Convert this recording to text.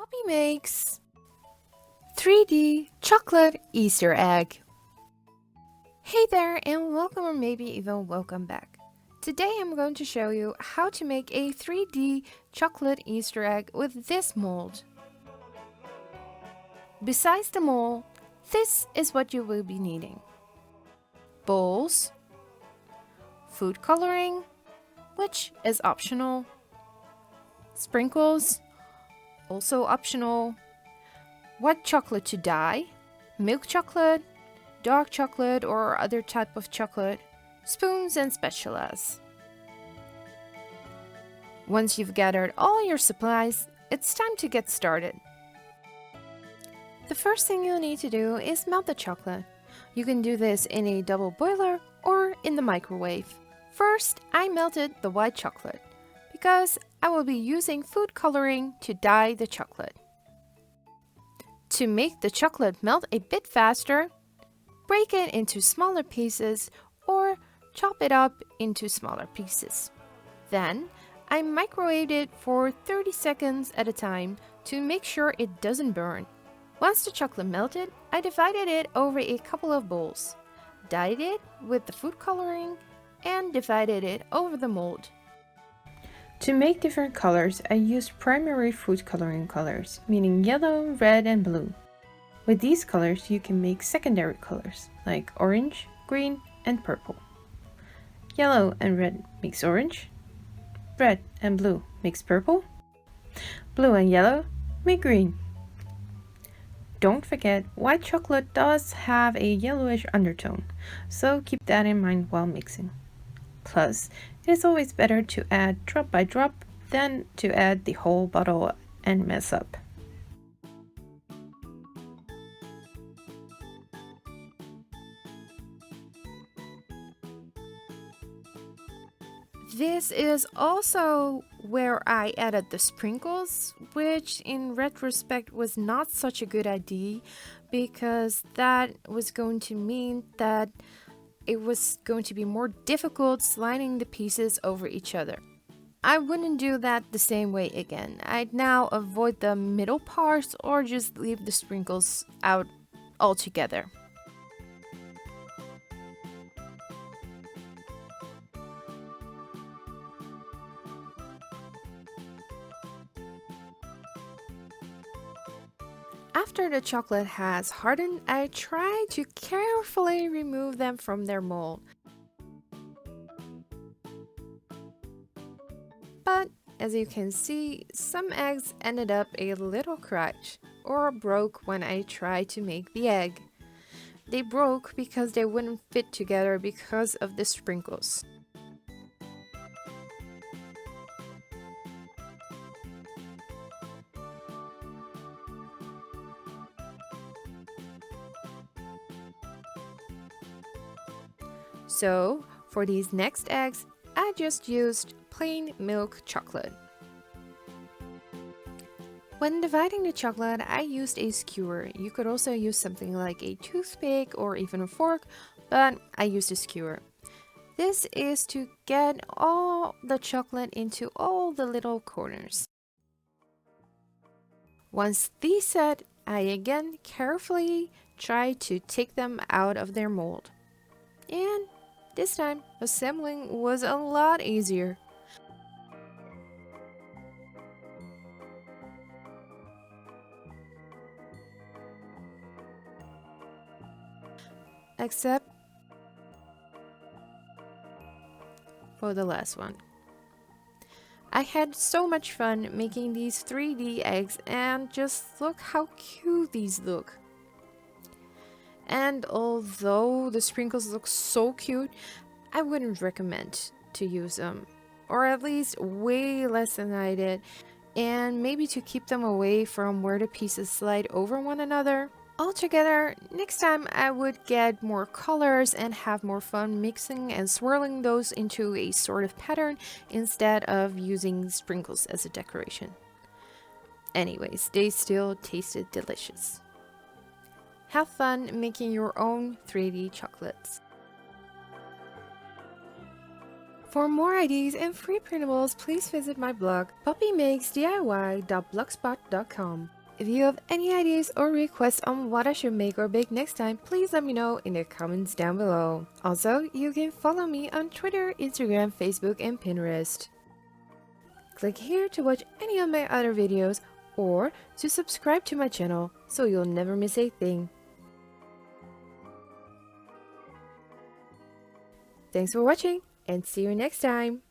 Hoppy makes 3D chocolate Easter egg. Hey there, and welcome or maybe even welcome back. Today I'm going to show you how to make a 3D chocolate Easter egg with this mold. Besides the mold, this is what you will be needing: bowls, food coloring, which is optional, sprinkles, also optional, white chocolate to dye, milk chocolate, dark chocolate or other type of chocolate, spoons and spatulas. Once you've gathered all your supplies, it's time to get started. The first thing you'll need to do is melt the chocolate. You can do this in a double boiler or in the microwave. First, I melted the white chocolate because I will be using food coloring to dye the chocolate. To make the chocolate melt a bit faster, break it into smaller pieces or chop it up into smaller pieces. Then, I microwaved it for 30 seconds at a time to make sure it doesn't burn. Once the chocolate melted, I divided it over a couple of bowls, dyed it with the food coloring, and divided it over the mold. To make different colors, I used primary food coloring colors, meaning yellow, red, and blue. With these colors, you can make secondary colors, like orange, green, and purple. Yellow and red makes orange. Red and blue makes purple. Blue and yellow make green. Don't forget, white chocolate does have a yellowish undertone, so keep that in mind while mixing. Plus, it is always better to add drop by drop than to add the whole bottle and mess up. This is also where I added the sprinkles, which in retrospect was not such a good idea because that was going to mean that it was going to be more difficult sliding the pieces over each other. I wouldn't do that the same way again. I'd now avoid the middle parts or just leave the sprinkles out altogether. After the chocolate has hardened, I try to carefully remove them from their mold. But as you can see, some eggs ended up a little cracked or broke when I tried to make the egg. They broke because they wouldn't fit together because of the sprinkles. So, for these next eggs, I just used plain milk chocolate. When dividing the chocolate, I used a skewer. You could also use something like a toothpick or even a fork, but I used a skewer. This is to get all the chocolate into all the little corners. Once these set, I again carefully try to take them out of their mold. And this time, assembling was a lot easier. Except for the last one. I had so much fun making these 3D eggs, and just look how cute these look. And although the sprinkles look so cute, I wouldn't recommend to use them, or at least way less than I did, and maybe to keep them away from where the pieces slide over one another. Altogether, next time I would get more colors and have more fun mixing and swirling those into a sort of pattern instead of using sprinkles as a decoration. Anyways, they still tasted delicious. Have fun making your own 3D chocolates. For more ideas and free printables, please visit my blog poppymakesdiy.blogspot.com. If you have any ideas or requests on what I should make or bake next time, please let me know in the comments down below. Also, you can follow me on Twitter, Instagram, Facebook, and Pinterest. Click here to watch any of my other videos or to subscribe to my channel so you'll never miss a thing. Thanks for watching and see you next time!